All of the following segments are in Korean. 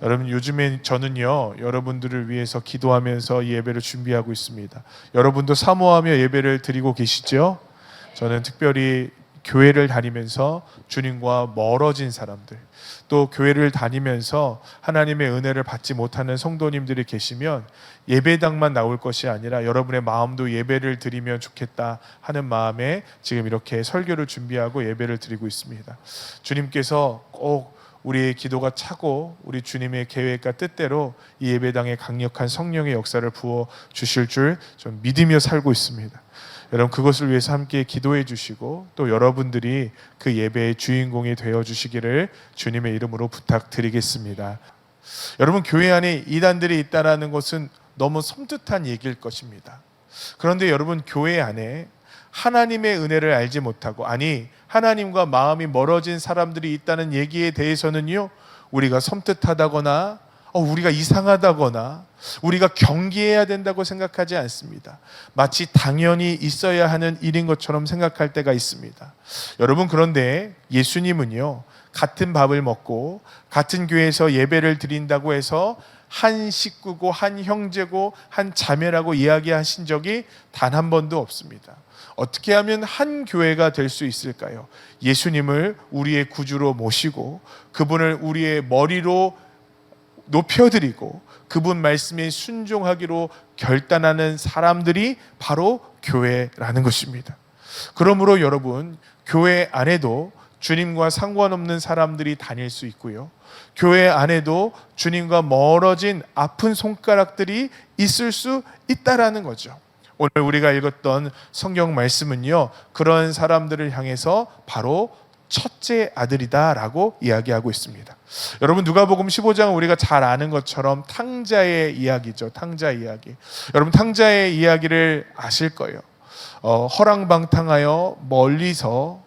여러분, 요즘에 저는요, 여러분들을 위해서 기도하면서 이 예배를 준비하고 있습니다. 여러분도 사모하며 예배를 드리고 계시죠? 저는 특별히 교회를 다니면서 주님과 멀어진 사람들, 또 교회를 다니면서 하나님의 은혜를 받지 못하는 성도님들이 계시면 예배당만 나올 것이 아니라 여러분의 마음도 예배를 드리면 좋겠다 하는 마음에 지금 이렇게 설교를 준비하고 예배를 드리고 있습니다. 주님께서 꼭 우리의 기도가 차고 우리 주님의 계획과 뜻대로 이 예배당에 강력한 성령의 역사를 부어 주실 줄 좀 믿으며 살고 있습니다. 여러분, 그것을 위해서 함께 기도해 주시고 또 여러분들이 그 예배의 주인공이 되어 주시기를 주님의 이름으로 부탁드리겠습니다. 여러분, 교회 안에 이단들이 있다는 것은 너무 섬뜩한 얘기일 것입니다. 그런데 여러분, 교회 안에 하나님의 은혜를 알지 못하고, 아니 하나님과 마음이 멀어진 사람들이 있다는 얘기에 대해서는요, 우리가 섬뜩하다거나 우리가 이상하다거나 우리가 경계해야 된다고 생각하지 않습니다. 마치 당연히 있어야 하는 일인 것처럼 생각할 때가 있습니다. 여러분, 그런데 예수님은요, 같은 밥을 먹고 같은 교회에서 예배를 드린다고 해서 한 식구고 한 형제고 한 자매라고 이야기하신 적이 단 한 번도 없습니다. 어떻게 하면 한 교회가 될 수 있을까요? 예수님을 우리의 구주로 모시고 그분을 우리의 머리로 높여드리고 그분 말씀에 순종하기로 결단하는 사람들이 바로 교회라는 것입니다. 그러므로 여러분, 교회 안에도 주님과 상관없는 사람들이 다닐 수 있고요, 교회 안에도 주님과 멀어진 아픈 손가락들이 있을 수 있다라는 거죠. 오늘 우리가 읽었던 성경 말씀은요, 그런 사람들을 향해서 바로 첫째 아들이다 라고 이야기하고 있습니다. 여러분, 누가복음 15장은 우리가 잘 아는 것처럼 탕자의 이야기죠. 탕자 이야기. 여러분, 탕자의 이야기를 아실 거예요. 허랑방탕하여 멀리서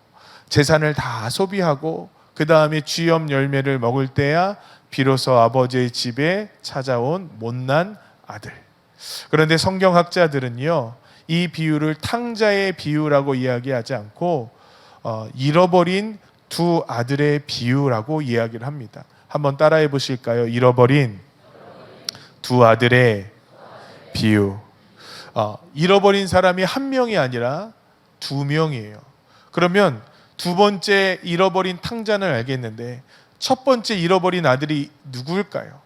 재산을 다 소비하고 그 다음에 쥐염 열매를 먹을 때야 비로소 아버지의 집에 찾아온 못난 아들. 그런데 성경학자들은요, 이 비유를 탕자의 비유라고 이야기하지 않고 잃어버린 두 아들의 비유라고 이야기를 합니다. 한번 따라해 보실까요? 잃어버린 두 아들의 비유. 잃어버린 사람이 한 명이 아니라 두 명이에요. 그러면 두 번째 잃어버린 탕자는 알겠는데 첫 번째 잃어버린 아들이 누구일까요?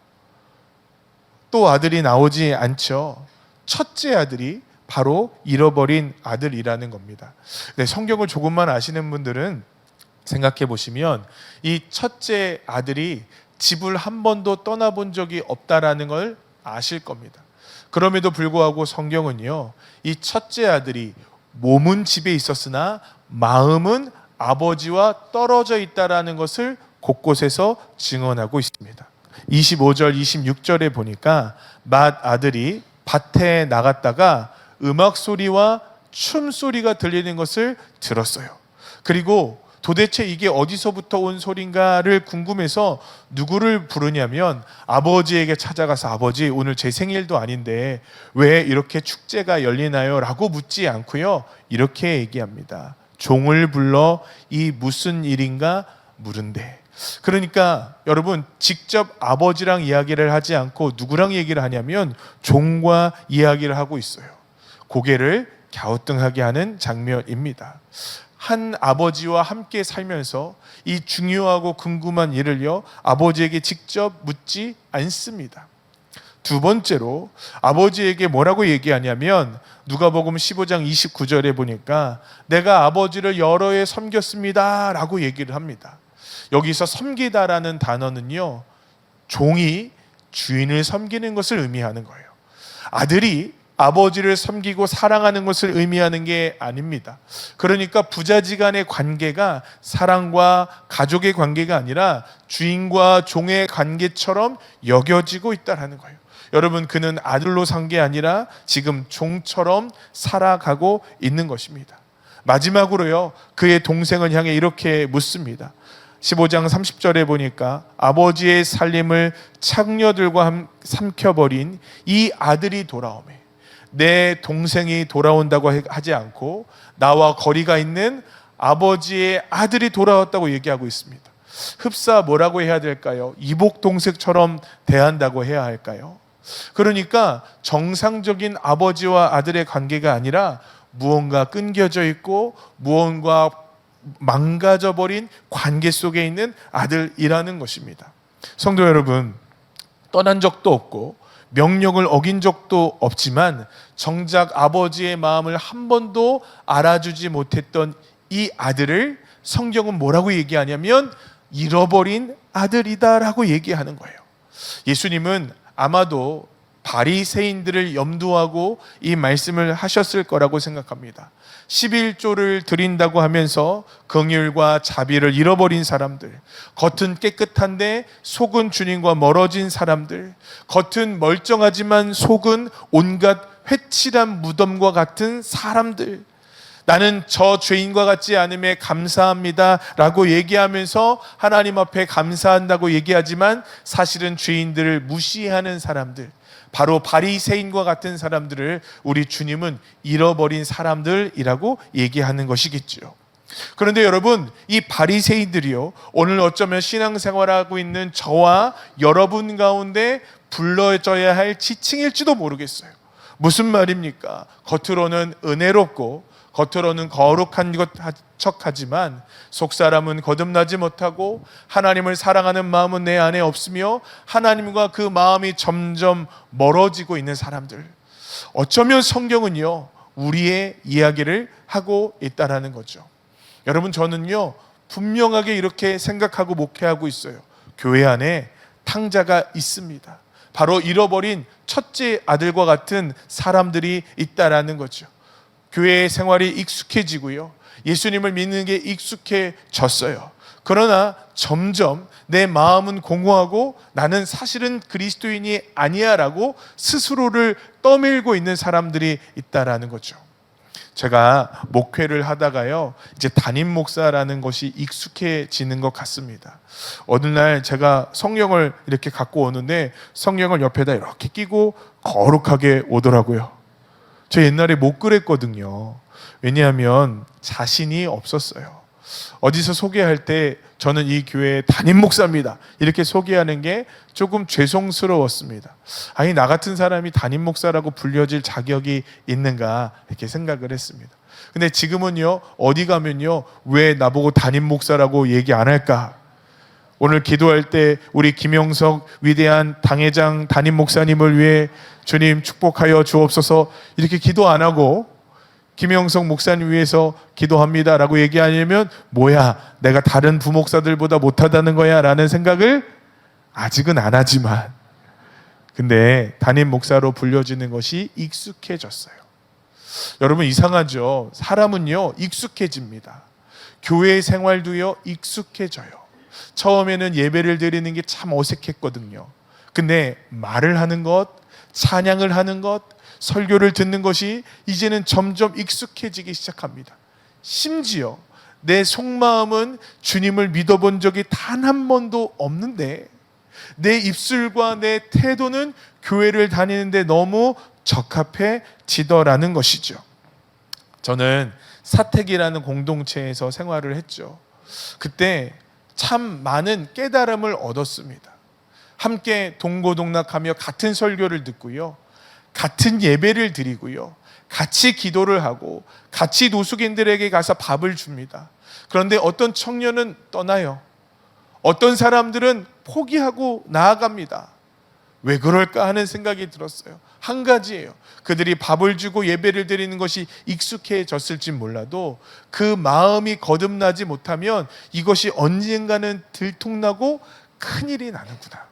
또 아들이 나오지 않죠. 첫째 아들이 바로 잃어버린 아들이라는 겁니다. 네, 성경을 조금만 아시는 분들은 생각해 보시면 이 첫째 아들이 집을 한 번도 떠나본 적이 없다라는 걸 아실 겁니다. 그럼에도 불구하고 성경은요, 이 첫째 아들이 몸은 집에 있었으나 마음은 아버지와 떨어져 있다라는 것을 곳곳에서 증언하고 있습니다. 25절, 26절에 보니까 맏아들이 밭에 나갔다가 음악 소리와 춤 소리가 들리는 것을 들었어요. 그리고 도대체 이게 어디서부터 온 소린가를 궁금해서 누구를 부르냐면 아버지에게 찾아가서, 아버지, 오늘 제 생일도 아닌데 왜 이렇게 축제가 열리나요? 라고 묻지 않고요, 이렇게 얘기합니다. 종을 불러 이 무슨 일인가 물은데. 그러니까 여러분, 직접 아버지랑 이야기를 하지 않고 누구랑 얘기를 하냐면 종과 이야기를 하고 있어요. 고개를 갸우뚱하게 하는 장면입니다. 한 아버지와 함께 살면서 이 중요하고 궁금한 일을요, 아버지에게 직접 묻지 않습니다. 두 번째로 아버지에게 뭐라고 얘기하냐면 누가복음 15장 29절에 보니까 내가 아버지를 여러 해 섬겼습니다 라고 얘기를 합니다. 여기서 섬기다라는 단어는요, 종이 주인을 섬기는 것을 의미하는 거예요. 아들이 아버지를 섬기고 사랑하는 것을 의미하는 게 아닙니다. 그러니까 부자지간의 관계가 사랑과 가족의 관계가 아니라 주인과 종의 관계처럼 여겨지고 있다는 거예요. 여러분, 그는 아들로 산 게 아니라 지금 종처럼 살아가고 있는 것입니다. 마지막으로요, 그의 동생을 향해 이렇게 묻습니다. 15장 30절에 보니까 아버지의 살림을 창녀들과 삼켜버린 이 아들이 돌아오매, 내 동생이 돌아온다고 하지 않고 나와 거리가 있는 아버지의 아들이 돌아왔다고 얘기하고 있습니다. 흡사 뭐라고 해야 될까요? 이복동생처럼 대한다고 해야 할까요? 그러니까 정상적인 아버지와 아들의 관계가 아니라 무언가 끊겨져 있고 무언가 망가져버린 관계 속에 있는 아들이라는 것입니다. 성도 여러분, 떠난 적도 없고 명령을 어긴 적도 없지만 정작 아버지의 마음을 한 번도 알아주지 못했던 이 아들을 성경은 뭐라고 얘기하냐면 잃어버린 아들이다라고 얘기하는 거예요. 예수님은 아마도 바리새인들을 염두하고 이 말씀을 하셨을 거라고 생각합니다. 11조를 드린다고 하면서 긍휼과 자비를 잃어버린 사람들, 겉은 깨끗한데 속은 주님과 멀어진 사람들, 겉은 멀쩡하지만 속은 온갖 회칠한 무덤과 같은 사람들, 나는 저 죄인과 같지 않음에 감사합니다 라고 얘기하면서 하나님 앞에 감사한다고 얘기하지만 사실은 죄인들을 무시하는 사람들, 바로 바리새인과 같은 사람들을 우리 주님은 잃어버린 사람들이라고 얘기하는 것이겠죠. 그런데 여러분, 이 바리새인들이요, 오늘 어쩌면 신앙생활하고 있는 저와 여러분 가운데 불러져야 할 지칭일지도 모르겠어요. 무슨 말입니까? 겉으로는 은혜롭고 겉으로는 거룩한 것 척하지만 속사람은 거듭나지 못하고 하나님을 사랑하는 마음은 내 안에 없으며 하나님과 그 마음이 점점 멀어지고 있는 사람들, 어쩌면 성경은요 우리의 이야기를 하고 있다라는 거죠. 여러분, 저는요 분명하게 이렇게 생각하고 목회하고 있어요. 교회 안에 탕자가 있습니다. 바로 잃어버린 첫째 아들과 같은 사람들이 있다라는 거죠. 교회의 생활이 익숙해지고요, 예수님을 믿는 게 익숙해졌어요. 그러나 점점 내 마음은 공허하고 나는 사실은 그리스도인이 아니야 라고 스스로를 떠밀고 있는 사람들이 있다라는 거죠. 제가 목회를 하다가요, 이제 담임 목사라는 것이 익숙해지는 것 같습니다. 어느 날 제가 성경을 이렇게 갖고 오는데 성경을 옆에다 이렇게 끼고 거룩하게 오더라고요. 저 옛날에 못 그랬거든요. 왜냐하면 자신이 없었어요. 어디서 소개할 때 저는 이 교회의 담임 목사입니다 이렇게 소개하는 게 조금 죄송스러웠습니다. 아니, 나 같은 사람이 담임 목사라고 불려질 자격이 있는가 이렇게 생각을 했습니다. 근데 지금은요, 어디 가면요, 왜 나보고 담임 목사라고 얘기 안 할까? 오늘 기도할 때 우리 김영석 위대한 당회장 담임 목사님을 위해 주님 축복하여 주옵소서 이렇게 기도 안 하고 김영석 목사님 위해서 기도합니다 라고 얘기하려면 뭐야, 내가 다른 부목사들보다 못하다는 거야 라는 생각을 아직은 안 하지만, 근데 담임 목사로 불려지는 것이 익숙해졌어요. 여러분, 이상하죠? 사람은요 익숙해집니다. 교회 생활도요 익숙해져요. 처음에는 예배를 드리는 게 참 어색했거든요. 근데 말을 하는 것, 찬양을 하는 것, 설교를 듣는 것이 이제는 점점 익숙해지기 시작합니다. 심지어 내 속마음은 주님을 믿어본 적이 단 한 번도 없는데 내 입술과 내 태도는 교회를 다니는데 너무 적합해지더라는 것이죠. 저는 사택이라는 공동체에서 생활을 했죠. 그때 참 많은 깨달음을 얻었습니다. 함께 동고동락하며 같은 설교를 듣고요, 같은 예배를 드리고요, 같이 기도를 하고 같이 노숙인들에게 가서 밥을 줍니다. 그런데 어떤 청년은 떠나요. 어떤 사람들은 포기하고 나아갑니다. 왜 그럴까 하는 생각이 들었어요. 한 가지예요. 그들이 밥을 주고 예배를 드리는 것이 익숙해졌을지 몰라도 그 마음이 거듭나지 못하면 이것이 언젠가는 들통나고 큰일이 나는구나.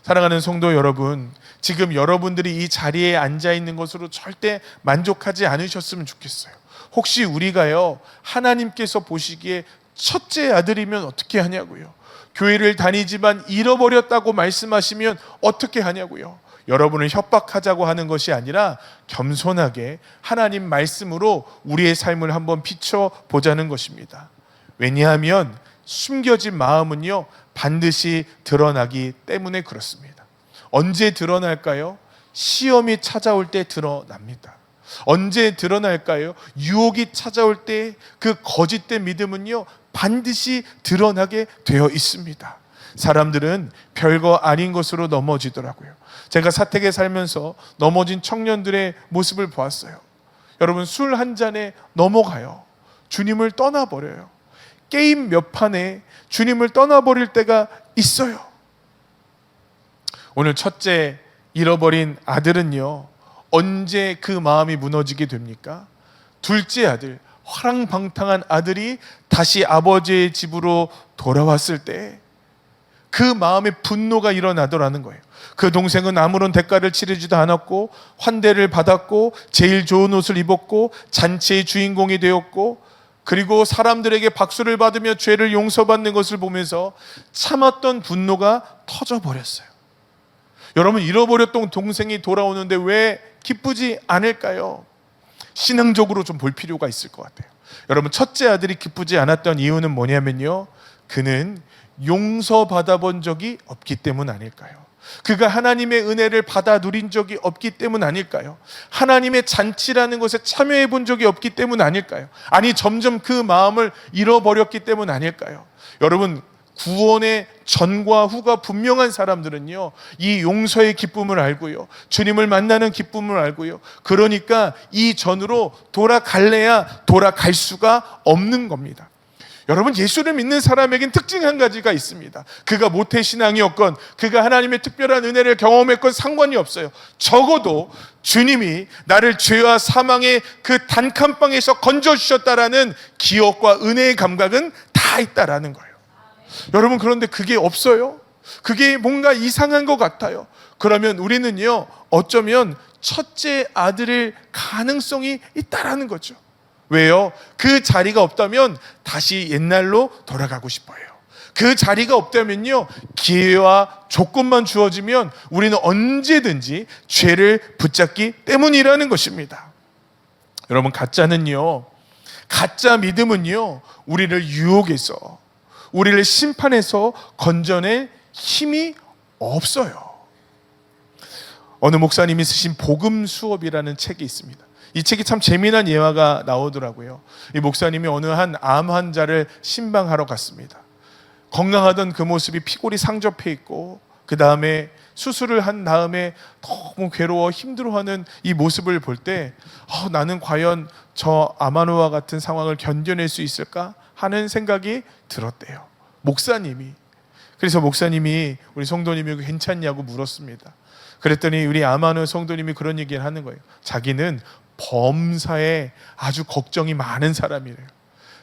사랑하는 성도 여러분, 지금 여러분들이 이 자리에 앉아 있는 것으로 절대 만족하지 않으셨으면 좋겠어요. 혹시 우리가요, 하나님께서 보시기에 첫째 아들이면 어떻게 하냐고요? 교회를 다니지만 잃어버렸다고 말씀하시면 어떻게 하냐고요? 여러분을 협박하자고 하는 것이 아니라 겸손하게 하나님 말씀으로 우리의 삶을 한번 비춰보자는 것입니다. 왜냐하면 숨겨진 마음은요 반드시 드러나기 때문에 그렇습니다. 언제 드러날까요? 시험이 찾아올 때 드러납니다. 언제 드러날까요? 유혹이 찾아올 때 그 거짓된 믿음은요 반드시 드러나게 되어 있습니다. 사람들은 별거 아닌 것으로 넘어지더라고요. 제가 사택에 살면서 넘어진 청년들의 모습을 보았어요. 여러분, 술 한 잔에 넘어가요. 주님을 떠나버려요. 게임 몇 판에 주님을 떠나버릴 때가 있어요. 오늘 첫째 잃어버린 아들은요, 언제 그 마음이 무너지게 됩니까? 둘째 아들, 화랑방탕한 아들이 다시 아버지의 집으로 돌아왔을 때 그 마음의 분노가 일어나더라는 거예요. 그 동생은 아무런 대가를 치르지도 않았고 환대를 받았고 제일 좋은 옷을 입었고 잔치의 주인공이 되었고, 그리고 사람들에게 박수를 받으며 죄를 용서받는 것을 보면서 참았던 분노가 터져버렸어요. 여러분, 잃어버렸던 동생이 돌아오는데 왜 기쁘지 않을까요? 신앙적으로 좀 볼 필요가 있을 것 같아요. 여러분, 첫째 아들이 기쁘지 않았던 이유는 뭐냐면요, 그는 용서받아 본 적이 없기 때문 아닐까요? 그가 하나님의 은혜를 받아 누린 적이 없기 때문 아닐까요? 하나님의 잔치라는 것에 참여해 본 적이 없기 때문 아닐까요? 아니, 점점 그 마음을 잃어버렸기 때문 아닐까요? 여러분, 구원의 전과 후가 분명한 사람들은요, 이 용서의 기쁨을 알고요, 주님을 만나는 기쁨을 알고요, 그러니까 이 전으로 돌아갈래야 돌아갈 수가 없는 겁니다. 여러분, 예수를 믿는 사람에겐 특징 한 가지가 있습니다. 그가 모태신앙이었건 그가 하나님의 특별한 은혜를 경험했건 상관이 없어요. 적어도 주님이 나를 죄와 사망의 그 단칸방에서 건져주셨다라는 기억과 은혜의 감각은 다 있다라는 거예요. 여러분, 그런데 그게 없어요? 그게 뭔가 이상한 것 같아요. 그러면 우리는요, 어쩌면 첫째 아들일 가능성이 있다라는 거죠. 왜요? 그 자리가 없다면 다시 옛날로 돌아가고 싶어요. 그 자리가 없다면요, 기회와 조건만 주어지면 우리는 언제든지 죄를 붙잡기 때문이라는 것입니다. 여러분, 가짜 믿음은요, 우리를 유혹해서, 우리를 심판해서 건져낼 힘이 없어요. 어느 목사님이 쓰신 복음 수업이라는 책이 있습니다. 이 책이 참 재미난 예화가 나오더라고요. 이 목사님이 어느 한 암 환자를 신방하러 갔습니다. 건강하던 그 모습이 피골이 상접해 있고, 그 다음에 수술을 한 다음에 너무 괴로워 힘들어하는 이 모습을 볼 때 나는 과연 저 아마노와 같은 상황을 견뎌낼 수 있을까 하는 생각이 들었대요, 목사님이. 그래서 목사님이 우리 성도님이 괜찮냐고 물었습니다. 그랬더니 우리 아마노 성도님이 그런 얘기를 하는 거예요. 자기는 범사에 아주 걱정이 많은 사람이래요.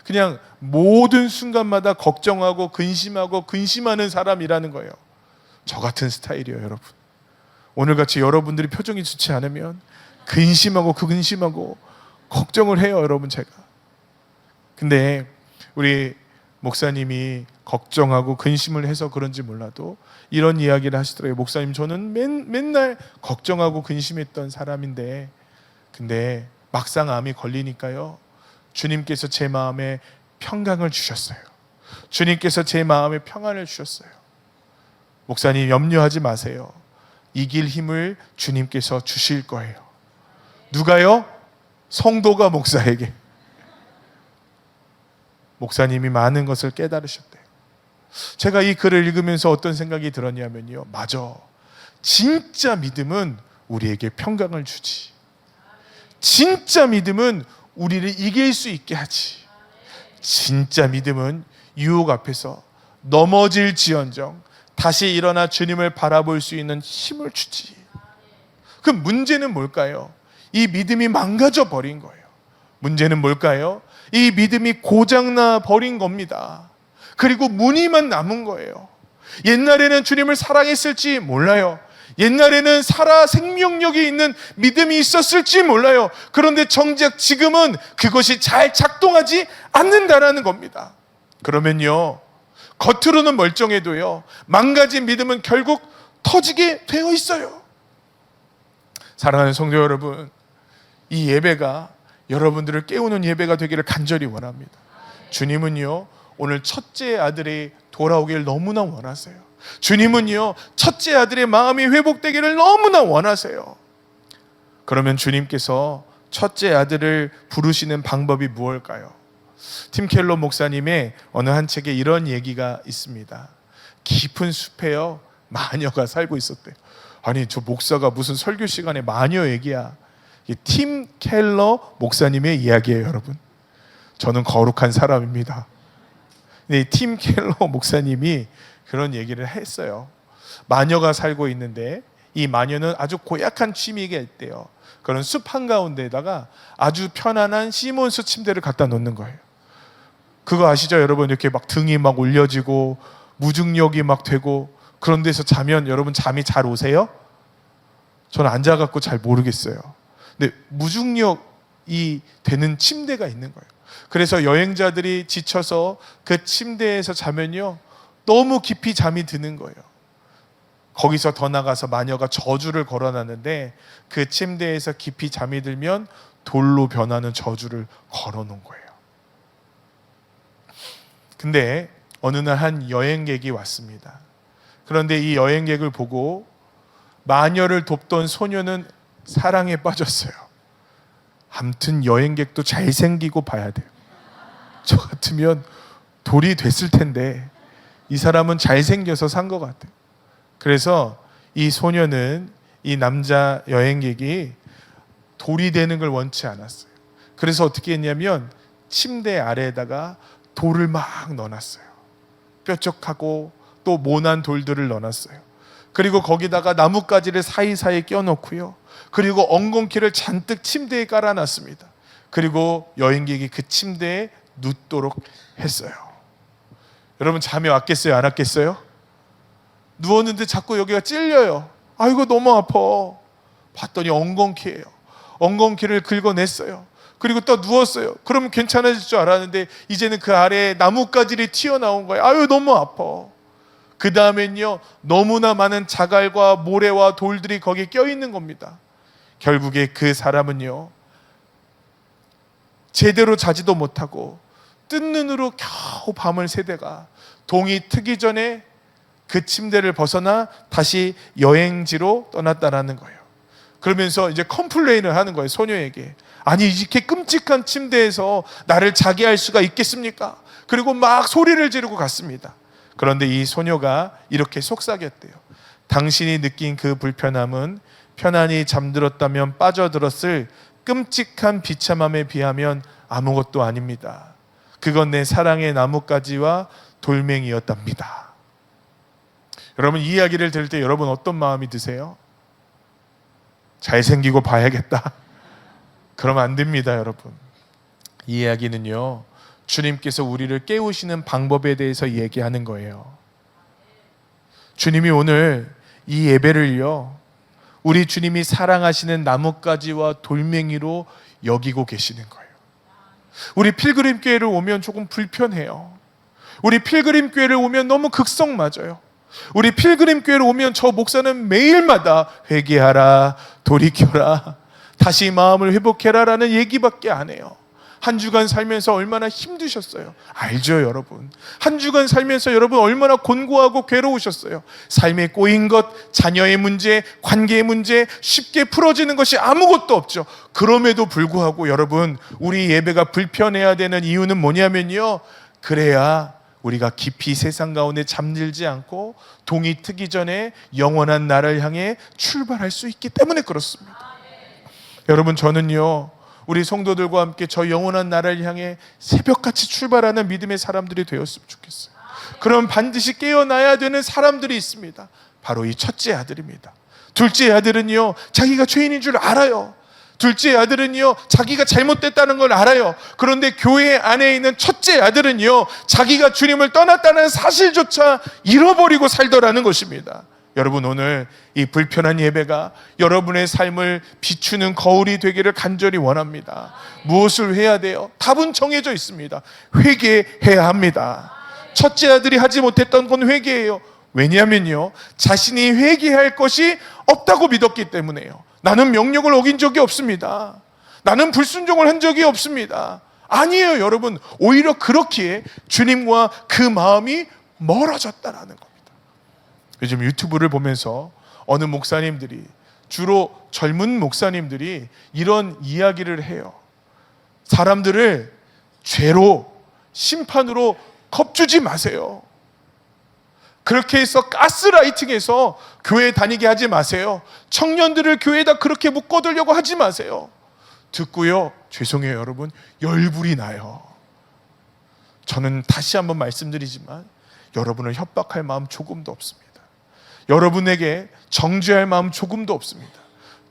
그냥 모든 순간마다 걱정하고 근심하는 사람이라는 거예요. 저 같은 스타일이에요, 여러분. 오늘같이 여러분들이 표정이 좋지 않으면 근심하고 걱정을 해요, 여러분, 제가. 근데 우리 목사님이 걱정하고 근심을 해서 그런지 몰라도 이런 이야기를 하시더라고요. 목사님, 저는 맨날 걱정하고 근심했던 사람인데, 근데 막상 암이 걸리니까요, 주님께서 제 마음에 평강을 주셨어요. 주님께서 제 마음에 평안을 주셨어요. 목사님, 염려하지 마세요. 이길 힘을 주님께서 주실 거예요. 누가요? 성도가 목사에게. 목사님이 많은 것을 깨달으셨대요. 제가 이 글을 읽으면서 어떤 생각이 들었냐면요, 맞아, 진짜 믿음은 우리에게 평강을 주지. 진짜 믿음은 우리를 이길 수 있게 하지. 진짜 믿음은 유혹 앞에서 넘어질지언정 다시 일어나 주님을 바라볼 수 있는 힘을 주지. 그 문제는 뭘까요? 이 믿음이 망가져 버린 거예요. 문제는 뭘까요? 이 믿음이 고장나 버린 겁니다. 그리고 무늬만 남은 거예요. 옛날에는 주님을 사랑했을지 몰라요. 옛날에는 살아 생명력이 있는 믿음이 있었을지 몰라요. 그런데 정작 지금은 그것이 잘 작동하지 않는다라는 겁니다. 그러면요, 겉으로는 멀쩡해도요, 망가진 믿음은 결국 터지게 되어 있어요. 사랑하는 성도 여러분, 이 예배가 여러분들을 깨우는 예배가 되기를 간절히 원합니다. 주님은요, 오늘 첫째 아들이 돌아오길 너무나 원하세요. 주님은요, 첫째 아들의 마음이 회복되기를 너무나 원하세요. 그러면 주님께서 첫째 아들을 부르시는 방법이 무엇일까요? 팀 켈러 목사님의 어느 한 책에 이런 얘기가 있습니다. 깊은 숲에요 마녀가 살고 있었대요. 아니 저 목사가 무슨 설교 시간에 마녀 얘기야. 팀 켈러 목사님의 이야기예요, 여러분. 저는 거룩한 사람입니다. 근데 팀 켈러 목사님이 그런 얘기를 했어요. 마녀가 살고 있는데 이 마녀는 아주 고약한 취미가 있대요. 그런 숲 한가운데다가 아주 편안한 시몬스 침대를 갖다 놓는 거예요. 그거 아시죠, 여러분? 이렇게 막 등이 막 올려지고 무중력이 막 되고 그런 데서 자면 여러분 잠이 잘 오세요? 저는 앉아갖고 잘 모르겠어요. 근데 무중력이 되는 침대가 있는 거예요. 그래서 여행자들이 지쳐서 그 침대에서 자면요 너무 깊이 잠이 드는 거예요. 거기서 더 나가서 마녀가 저주를 걸어놨는데 그 침대에서 깊이 잠이 들면 돌로 변하는 저주를 걸어놓은 거예요. 근데 어느 날 한 여행객이 왔습니다. 그런데 이 여행객을 보고 마녀를 돕던 소녀는 사랑에 빠졌어요. 아무튼 여행객도 잘생기고 봐야 돼요. 저 같으면 돌이 됐을 텐데 이 사람은 잘생겨서 산 것 같아요. 그래서 이 소녀는 이 남자 여행객이 돌이 되는 걸 원치 않았어요. 그래서 어떻게 했냐면 침대 아래에다가 돌을 막 넣어놨어요. 뾰족하고 또 모난 돌들을 넣어놨어요. 그리고 거기다가 나뭇가지를 사이사이에 껴놓고요. 그리고 엉겅퀴를 잔뜩 침대에 깔아놨습니다. 그리고 여행객이 그 침대에 눕도록 했어요. 여러분 잠이 왔겠어요? 안 왔겠어요? 누웠는데 자꾸 여기가 찔려요. 아이고 너무 아파. 봤더니 엉겅퀴예요. 엉겅퀴를 긁어냈어요. 그리고 또 누웠어요. 그러면 괜찮아질 줄 알았는데 이제는 그 아래에 나뭇가지를 튀어나온 거예요. 아유 너무 아파. 그 다음엔요 너무나 많은 자갈과 모래와 돌들이 거기에 껴있는 겁니다. 결국에 그 사람은요 제대로 자지도 못하고 뜬 눈으로 겨우 밤을 새다가 동이 트기 전에 그 침대를 벗어나 다시 여행지로 떠났다라는 거예요. 그러면서 이제 컴플레인을 하는 거예요, 소녀에게. 아니 이렇게 끔찍한 침대에서 나를 자게 할 수가 있겠습니까? 그리고 막 소리를 지르고 갔습니다. 그런데 이 소녀가 이렇게 속삭였대요. 당신이 느낀 그 불편함은 편안히 잠들었다면 빠져들었을 끔찍한 비참함에 비하면 아무것도 아닙니다. 그건 내 사랑의 나뭇가지와 돌멩이였답니다. 여러분 이 이야기를 들을 때 여러분 어떤 마음이 드세요? 잘생기고 봐야겠다. 그러면 안 됩니다, 여러분. 이 이야기는요 주님께서 우리를 깨우시는 방법에 대해서 얘기하는 거예요. 주님이 오늘 이 예배를요 우리 주님이 사랑하시는 나뭇가지와 돌멩이로 여기고 계시는 거예요. 우리 필그림 교회를 오면 조금 불편해요. 우리 필그림 교회를 오면 너무 극성 맞아요. 우리 필그림 교회를 오면 저 목사는 매일마다 회개하라, 돌이켜라, 다시 마음을 회복해라 라는 얘기밖에 안 해요. 한 주간 살면서 얼마나 힘드셨어요. 알죠, 여러분? 한 주간 살면서 여러분 얼마나 곤고하고 괴로우셨어요. 삶에 꼬인 것, 자녀의 문제, 관계의 문제 쉽게 풀어지는 것이 아무것도 없죠. 그럼에도 불구하고 여러분 우리 예배가 불편해야 되는 이유는 뭐냐면요 그래야 우리가 깊이 세상 가운데 잠들지 않고 동이 트기 전에 영원한 나라를 향해 출발할 수 있기 때문에 그렇습니다. 여러분 저는요 우리 성도들과 함께 저 영원한 나라를 향해 새벽같이 출발하는 믿음의 사람들이 되었으면 좋겠어요. 그럼 반드시 깨어나야 되는 사람들이 있습니다. 바로 이 첫째 아들입니다. 둘째 아들은요 자기가 죄인인 줄 알아요. 둘째 아들은요 자기가 잘못됐다는 걸 알아요. 그런데 교회 안에 있는 첫째 아들은요 자기가 주님을 떠났다는 사실조차 잃어버리고 살더라는 것입니다. 여러분 오늘 이 불편한 예배가 여러분의 삶을 비추는 거울이 되기를 간절히 원합니다. 무엇을 해야 돼요? 답은 정해져 있습니다. 회개해야 합니다. 첫째 아들이 하지 못했던 건 회개예요. 왜냐하면요 자신이 회개할 것이 없다고 믿었기 때문에요. 나는 명령을 어긴 적이 없습니다. 나는 불순종을 한 적이 없습니다. 아니에요, 여러분. 오히려 그렇기에 주님과 그 마음이 멀어졌다라는 겁니다. 요즘 유튜브를 보면서 어느 목사님들이, 주로 젊은 목사님들이 이런 이야기를 해요. 사람들을 죄로 심판으로 겁주지 마세요. 그렇게 해서 가스라이팅해서 교회 다니게 하지 마세요. 청년들을 교회에다 그렇게 묶어두려고 하지 마세요. 듣고요, 죄송해요 여러분, 열불이 나요. 저는 다시 한번 말씀드리지만 여러분을 협박할 마음 조금도 없습니다. 여러분에게 정죄할 마음 조금도 없습니다.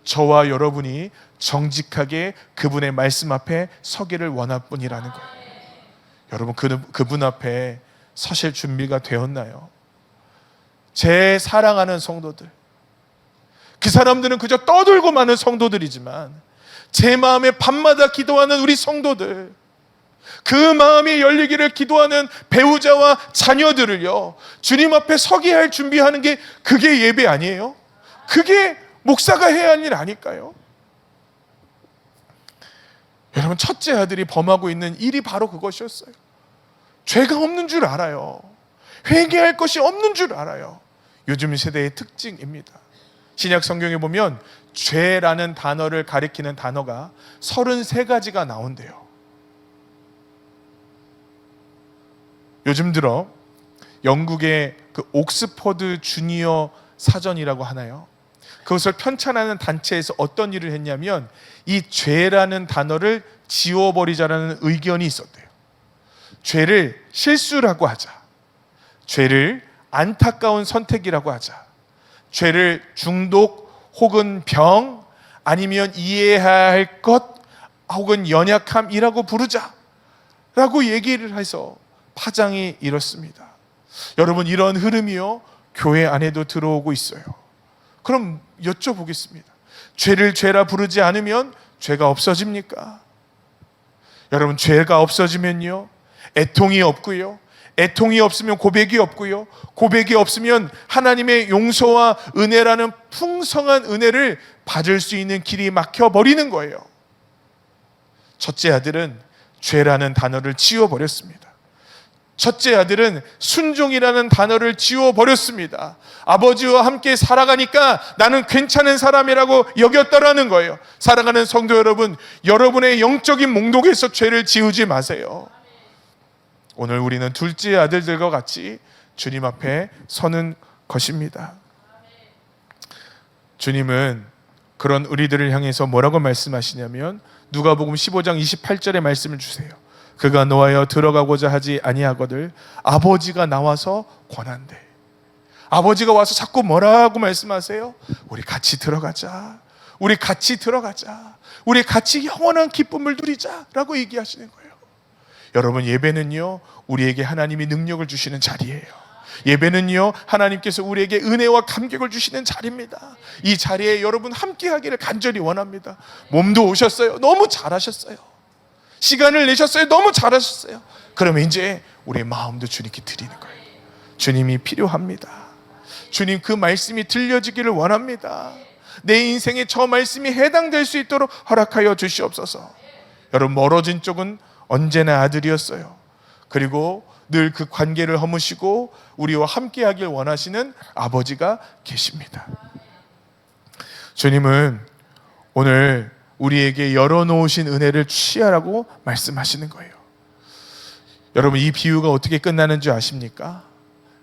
저와 여러분이 정직하게 그분의 말씀 앞에 서기를 원할 뿐이라는 거예요. 여러분, 그분 앞에 서실 준비가 되었나요? 제 사랑하는 성도들, 그 사람들은 그저 떠들고 마는 성도들이지만 제 마음에 밤마다 기도하는 우리 성도들, 그 마음이 열리기를 기도하는 배우자와 자녀들을요, 주님 앞에 서게 할 준비하는 게 그게 예배 아니에요? 그게 목사가 해야 할 일 아닐까요? 여러분, 첫째 아들이 범하고 있는 일이 바로 그것이었어요. 죄가 없는 줄 알아요. 회개할 것이 없는 줄 알아요. 요즘 세대의 특징입니다. 신약 성경에 보면 죄라는 단어를 가리키는 단어가 33가지가 나온대요. 요즘 들어 영국의 그 옥스퍼드 주니어 사전이라고 하나요? 그것을 편찬하는 단체에서 어떤 일을 했냐면 이 죄라는 단어를 지워버리자라는 의견이 있었대요. 죄를 실수라고 하자, 죄를 안타까운 선택이라고 하자, 죄를 중독 혹은 병, 아니면 이해해야 할 것 혹은 연약함이라고 부르자 라고 얘기를 해서 파장이 일었습니다. 여러분, 이런 흐름이요, 교회 안에도 들어오고 있어요. 그럼 여쭤보겠습니다. 죄를 죄라 부르지 않으면 죄가 없어집니까? 여러분, 죄가 없어지면요, 애통이 없고요, 애통이 없으면 고백이 없고요, 고백이 없으면 하나님의 용서와 은혜라는 풍성한 은혜를 받을 수 있는 길이 막혀버리는 거예요. 첫째 아들은 죄라는 단어를 지워버렸습니다. 첫째 아들은 순종이라는 단어를 지워버렸습니다. 아버지와 함께 살아가니까 나는 괜찮은 사람이라고 여겼다라는 거예요. 사랑하는 성도 여러분, 여러분의 영적인 몽독에서 죄를 지우지 마세요. 오늘 우리는 둘째 아들들과 같이 주님 앞에 서는 것입니다. 주님은 그런 우리들을 향해서 뭐라고 말씀하시냐면 누가복음 15장 28절의 말씀을 주세요. 그가 노하여 들어가고자 하지 아니하거늘 아버지가 나와서 권한대. 아버지가 와서 자꾸 뭐라고 말씀하세요? 우리 같이 들어가자, 우리 같이 들어가자, 우리 같이 영원한 기쁨을 누리자 라고 얘기하시는 거예요. 여러분, 예배는요, 우리에게 하나님이 능력을 주시는 자리예요. 예배는요, 하나님께서 우리에게 은혜와 감격을 주시는 자리입니다. 이 자리에 여러분 함께 하기를 간절히 원합니다. 몸도 오셨어요. 너무 잘하셨어요. 시간을 내셨어요. 너무 잘하셨어요. 그러면 이제 우리의 마음도 주님께 드리는 거예요. 주님이 필요합니다. 주님, 그 말씀이 들려지기를 원합니다. 내 인생에 저 말씀이 해당될 수 있도록 허락하여 주시옵소서. 여러분, 멀어진 쪽은 언제나 아들이었어요. 그리고 늘 그 관계를 허무시고 우리와 함께 하길 원하시는 아버지가 계십니다. 주님은 오늘 우리에게 열어놓으신 은혜를 취하라고 말씀하시는 거예요. 여러분, 이 비유가 어떻게 끝나는 줄 아십니까?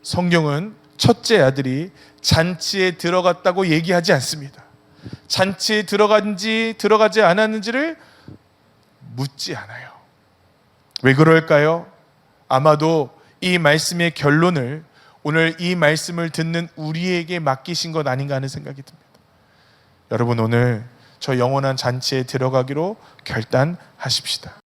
성경은 첫째 아들이 잔치에 들어갔다고 얘기하지 않습니다. 잔치에 들어간지 들어가지 않았는지를 묻지 않아요. 왜 그럴까요? 아마도 이 말씀의 결론을 오늘 이 말씀을 듣는 우리에게 맡기신 것 아닌가 하는 생각이 듭니다. 여러분, 오늘 저 영원한 잔치에 들어가기로 결단하십시다.